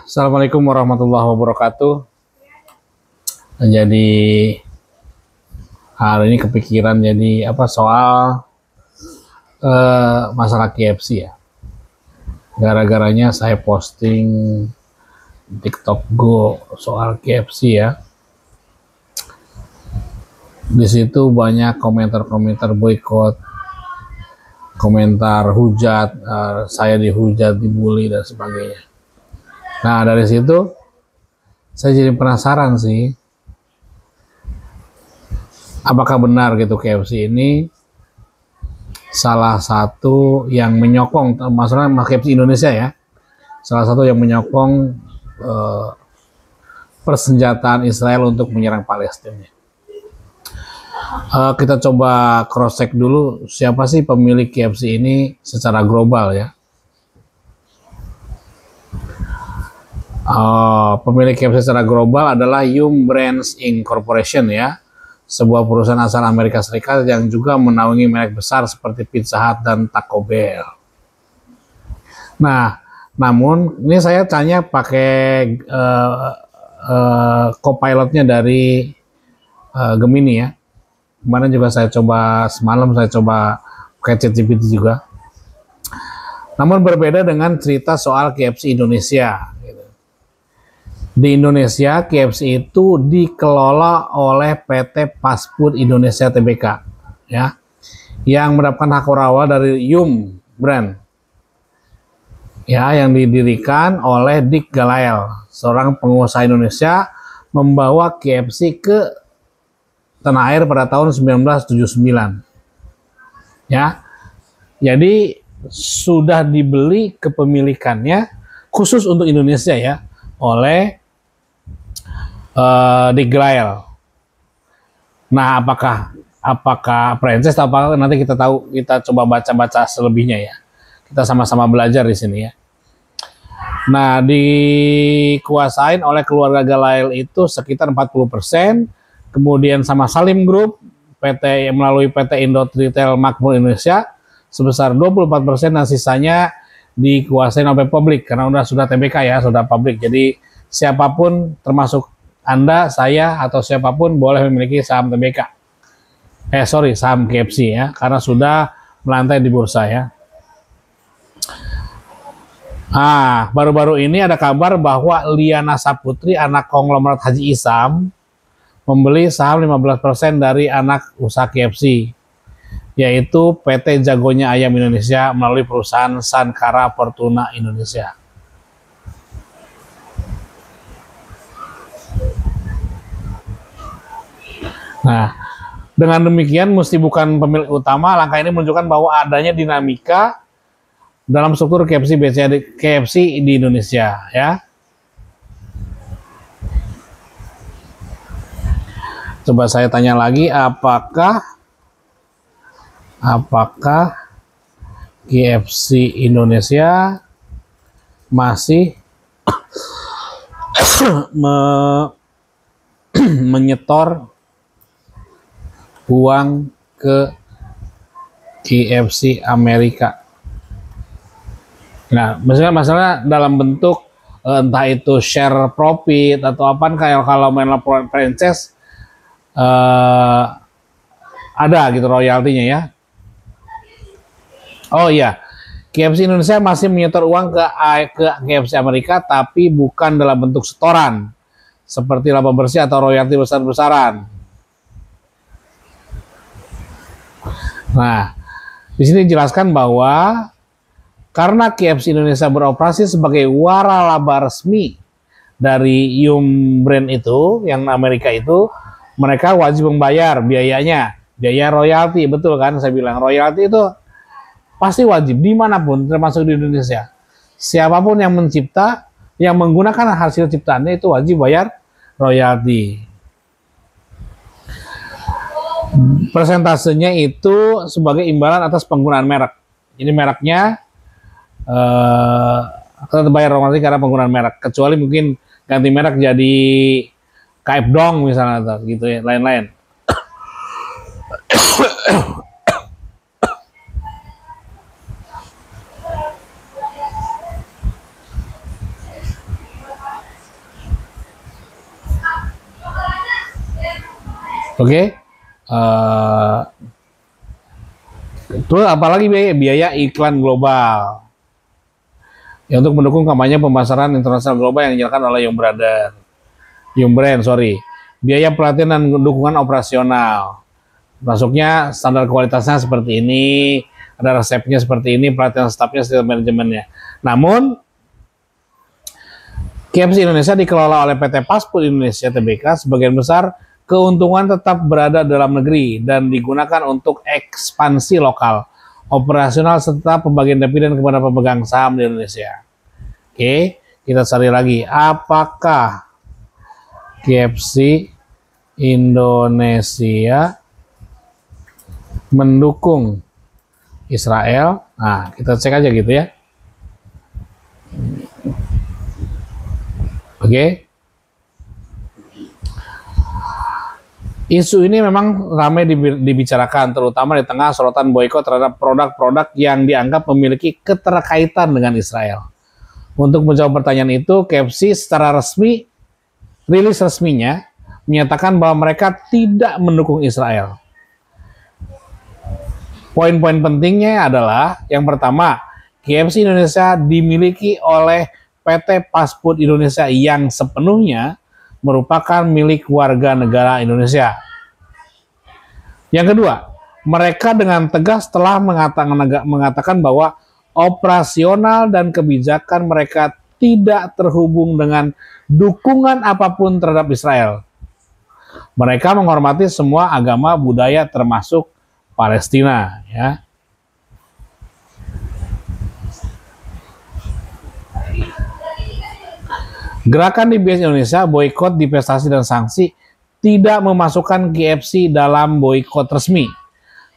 Assalamualaikum warahmatullahi wabarakatuh. Jadi hari ini kepikiran jadi soal masalah KFC ya. Gara-garanya saya posting TikTok Go soal KFC ya. Di situ banyak komentar-komentar boykot, komentar hujat, saya dihujat, dibully dan sebagainya. Nah dari situ saya jadi penasaran sih, apakah benar gitu KFC ini salah satu yang menyokong, maksudnya KFC Indonesia ya, salah satu yang menyokong persenjataan Israel untuk menyerang Palestina. Kita coba cross check dulu siapa sih pemilik KFC ini secara global ya. Pemilik KFC secara global adalah Yum Brands Inc. Corporation ya, sebuah perusahaan asal Amerika Serikat yang juga menaungi merek besar seperti Pizza Hut dan Taco Bell. Nah, namun ini saya tanya pakai co-pilotnya dari Gemini ya. Kemarin juga semalam saya coba pakai ChatGPT juga. Namun berbeda dengan cerita soal KFC Indonesia. Di Indonesia, KFC itu dikelola oleh PT Fast Food Indonesia Tbk, ya, yang mendapatkan hak awal dari Yum Brand, ya, yang didirikan oleh Dick Galael, seorang pengusaha Indonesia, membawa KFC ke tanah air pada tahun 1979, ya. Jadi sudah dibeli kepemilikannya khusus untuk Indonesia ya oleh Dick Galael. Nah, apakah franchise atau apa, nanti kita tahu, kita coba baca-baca selebihnya ya. Kita sama-sama belajar di sini ya. Nah, dikuasain oleh keluarga Galael itu sekitar 40%, kemudian sama Salim Group, PT melalui PT Indot Retail Makmur Indonesia sebesar 24%, dan sisanya dikuasain oleh publik karena sudah TBK ya, sudah publik. Jadi siapapun termasuk Anda, saya, atau siapapun boleh memiliki saham TBK. Saham KFC ya, karena sudah melantai di bursa ya. Baru-baru ini ada kabar bahwa Liana Saputri, anak konglomerat Haji Isam, membeli saham 15% dari anak usaha KFC, yaitu PT Jagonya Ayam Indonesia melalui perusahaan Sankara Fortuna Indonesia. Nah, dengan demikian mesti bukan pemilik utama. Langkah ini menunjukkan bahwa adanya dinamika dalam struktur KFC di Indonesia ya. Coba saya tanya lagi, apakah KFC Indonesia masih menyetor uang ke KFC Amerika? Nah, masalah dalam bentuk entah itu share profit atau apa, kayak kalau main franchise ada gitu royaltinya ya. Oh iya, KFC Indonesia masih menyetor uang ke KFC Amerika, tapi bukan dalam bentuk setoran seperti laba bersih atau royalti besar-besaran. Nah, di sini dijelaskan bahwa karena KFC Indonesia beroperasi sebagai waralaba resmi dari Yum Brand itu, yang Amerika itu, mereka wajib membayar biaya royalti, betul kan? Saya bilang royalti itu pasti wajib dimanapun, termasuk di Indonesia. Siapapun yang mencipta, yang menggunakan hasil ciptaannya itu wajib bayar royalti. Persentasenya itu sebagai imbalan atas penggunaan merek. Jadi mereknya akan bayar royalti karena penggunaan merek, kecuali mungkin ganti merek jadi KF Dong misalnya gitu ya, lain-lain. Oke. Terus apalagi biaya iklan global ya, untuk mendukung kampanye pemasaran internasional global yang dijalankan oleh Young Brand, biaya pelatihan dan dukungan operasional, masuknya standar kualitasnya seperti ini, ada resepnya seperti ini, pelatihan stafnya, sistem manajemennya. Namun KFC Indonesia dikelola oleh PT Fast Food Indonesia Tbk, sebagian besar keuntungan tetap berada dalam negeri dan digunakan untuk ekspansi lokal, operasional, serta pembagian dividen kepada pemegang saham di Indonesia. Oke, kita cari lagi. Apakah KFC Indonesia mendukung Israel? Nah, kita cek aja gitu ya. Oke. Isu ini memang ramai dibicarakan, terutama di tengah sorotan boikot terhadap produk-produk yang dianggap memiliki keterkaitan dengan Israel. Untuk menjawab pertanyaan itu, KFC secara resmi, rilis resminya, menyatakan bahwa mereka tidak mendukung Israel. Poin-poin pentingnya adalah, yang pertama, KFC Indonesia dimiliki oleh PT Fast Food Indonesia yang sepenuhnya merupakan milik warga negara Indonesia. Yang kedua, mereka dengan tegas telah mengatakan bahwa operasional dan kebijakan mereka tidak terhubung dengan dukungan apapun terhadap Israel. Mereka menghormati semua agama budaya termasuk Palestina, ya. Gerakan DBS Indonesia boikot, divestasi dan sanksi tidak memasukkan KFC dalam boikot resmi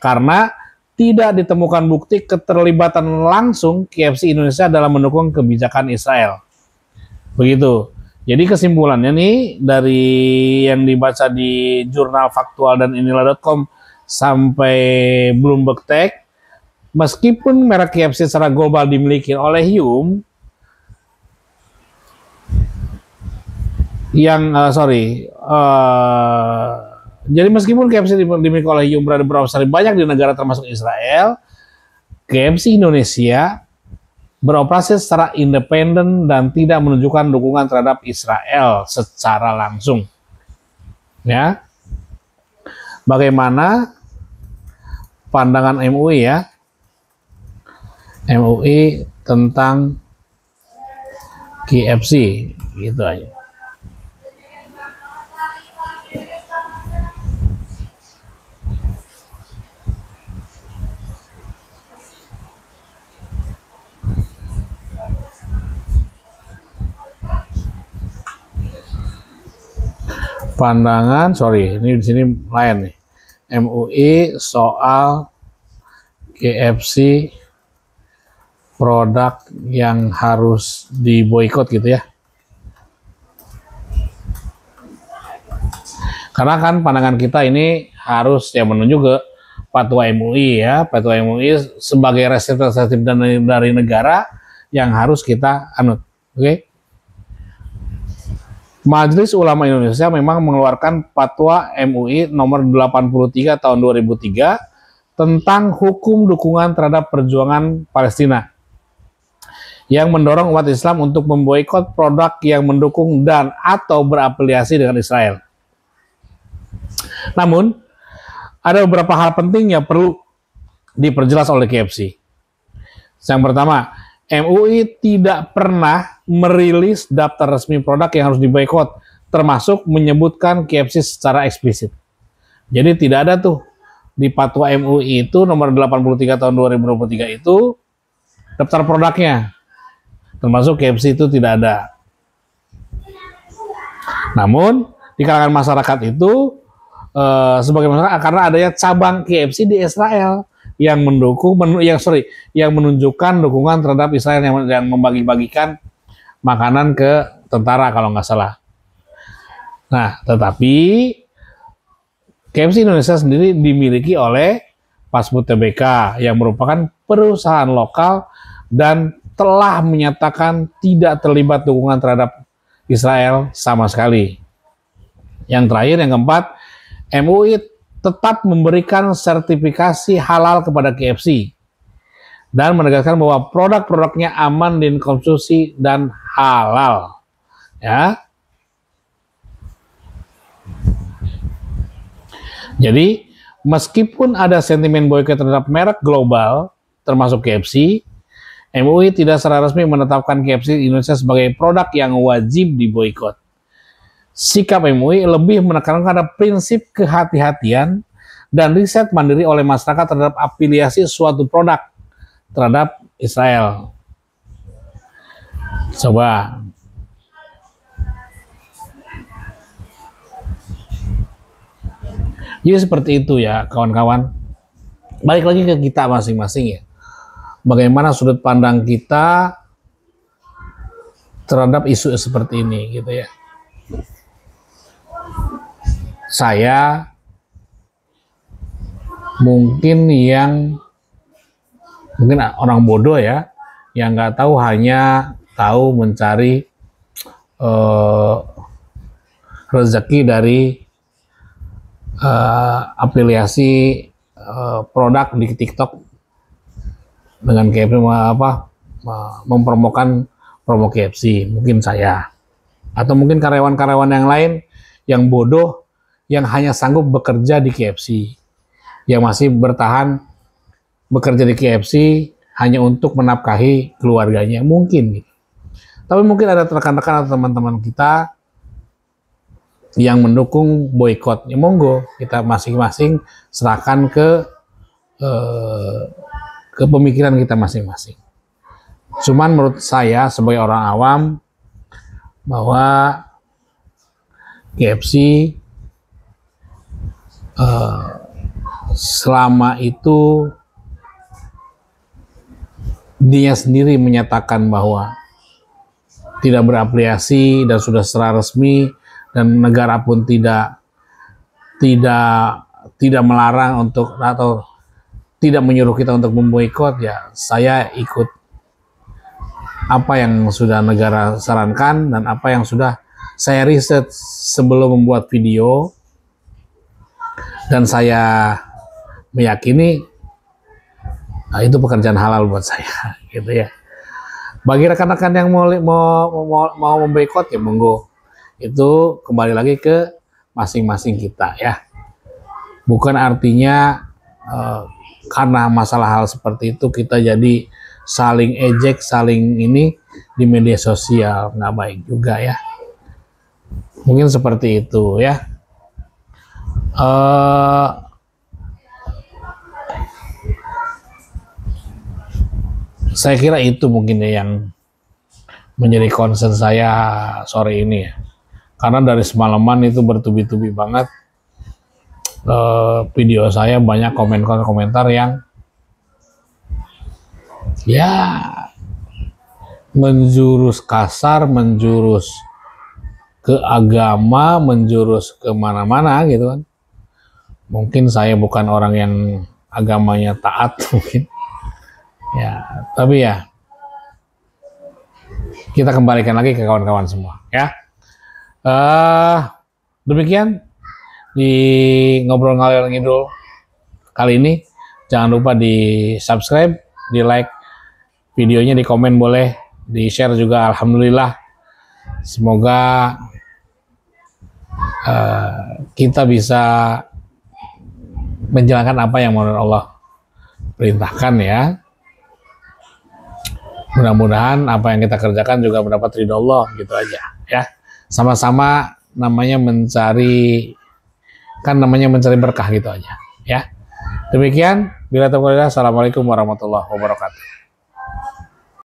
karena tidak ditemukan bukti keterlibatan langsung KFC Indonesia dalam mendukung kebijakan Israel. Begitu. Jadi kesimpulannya nih dari yang dibaca di jurnal faktual dan inilah.com sampai Bloomberg Tech, meskipun merek KFC secara global dimiliki oleh Yum, jadi meskipun KFC dimiliki oleh Yum berada beroperasi banyak di negara termasuk Israel, KFC Indonesia beroperasi secara independen dan tidak menunjukkan dukungan terhadap Israel secara langsung. Ya, bagaimana pandangan MUI ya? MUI tentang KFC, gitu aja. Pandangan, ini di sini lain nih. MUI soal KFC produk yang harus diboikot gitu ya. Karena kan pandangan kita ini harus ya menuju ke fatwa MUI ya. Fatwa MUI sebagai representatif dari negara yang harus kita anut. Oke. Majelis Ulama Indonesia memang mengeluarkan fatwa MUI nomor 83 tahun 2003 tentang hukum dukungan terhadap perjuangan Palestina yang mendorong umat Islam untuk memboikot produk yang mendukung dan atau berafiliasi dengan Israel. Namun, ada beberapa hal penting yang perlu diperjelas oleh KFC. Yang pertama, MUI tidak pernah merilis daftar resmi produk yang harus diboikot, termasuk menyebutkan KFC secara eksplisit. Jadi tidak ada tuh di fatwa MUI itu nomor 83 tahun 2023 itu daftar produknya, termasuk KFC itu tidak ada. Namun di kalangan masyarakat itu sebagai masyarakat karena adanya cabang KFC di Israel yang yang menunjukkan dukungan terhadap Israel yang membagi-bagikan makanan ke tentara kalau nggak salah. Nah, tetapi KFC Indonesia sendiri dimiliki oleh Fast Food Tbk yang merupakan perusahaan lokal dan telah menyatakan tidak terlibat dukungan terhadap Israel sama sekali. Yang terakhir, yang keempat, MUI tetap memberikan sertifikasi halal kepada KFC dan menegaskan bahwa produk-produknya aman dikonsumsi dan halal. Ya. Jadi, meskipun ada sentimen boikot terhadap merek global, termasuk KFC, MUI tidak secara resmi menetapkan KFC di Indonesia sebagai produk yang wajib diboikot. Sikap MUI lebih menekankan pada prinsip kehati-hatian dan riset mandiri oleh masyarakat terhadap afiliasi suatu produk terhadap Israel. Coba. Jadi seperti itu ya kawan-kawan. Balik lagi ke kita masing-masing ya. Bagaimana sudut pandang kita terhadap isu seperti ini gitu ya. Saya mungkin orang bodoh ya, yang nggak tahu hanya tahu mencari rezeki dari afiliasi produk di TikTok dengan KFC mempromokan promo KFC, mungkin saya atau mungkin karyawan-karyawan yang lain yang bodoh yang hanya sanggup bekerja di KFC, yang masih bertahan bekerja di KFC hanya untuk menafkahi keluarganya mungkin gitu. Tapi mungkin ada rekan-rekan atau teman-teman kita yang mendukung boikot, ya monggo kita masing-masing serahkan ke pemikiran kita masing-masing. Cuman menurut saya sebagai orang awam bahwa KFC selama itu dia sendiri menyatakan bahwa tidak berafiliasi dan sudah secara resmi dan negara pun tidak melarang untuk atau tidak menyuruh kita untuk memboikot, ya saya ikut apa yang sudah negara sarankan dan apa yang sudah saya riset sebelum membuat video, dan saya meyakini itu pekerjaan halal buat saya gitu ya. Bagi rekan-rekan yang mau memboikot ya monggo, itu kembali lagi ke masing-masing kita ya. Bukan artinya karena masalah hal seperti itu kita jadi saling ejek, saling ini di media sosial, nggak baik juga ya. Mungkin seperti itu ya. Saya kira itu mungkin ya yang menjadi concern saya sore ini ya. Karena dari semalaman itu bertubi-tubi banget video saya, banyak komentar yang ya menjurus kasar, menjurus ke agama, menjurus kemana-mana gitu kan. Mungkin saya bukan orang yang agamanya taat mungkin ya, tapi ya kita kembalikan lagi ke kawan-kawan semua ya. Demikian di ngobrol ngalor ngidul kali ini. Jangan lupa di subscribe, di like videonya, di komen boleh, di share juga. Alhamdulillah, semoga kita bisa menjalankan apa yang Allah perintahkan ya. Mudah-mudahan apa yang kita kerjakan juga mendapat ridho Allah, gitu aja ya. Sama-sama namanya mencari berkah gitu aja ya. Demikian, bila taufiq, assalamualaikum warahmatullahi wabarakatuh.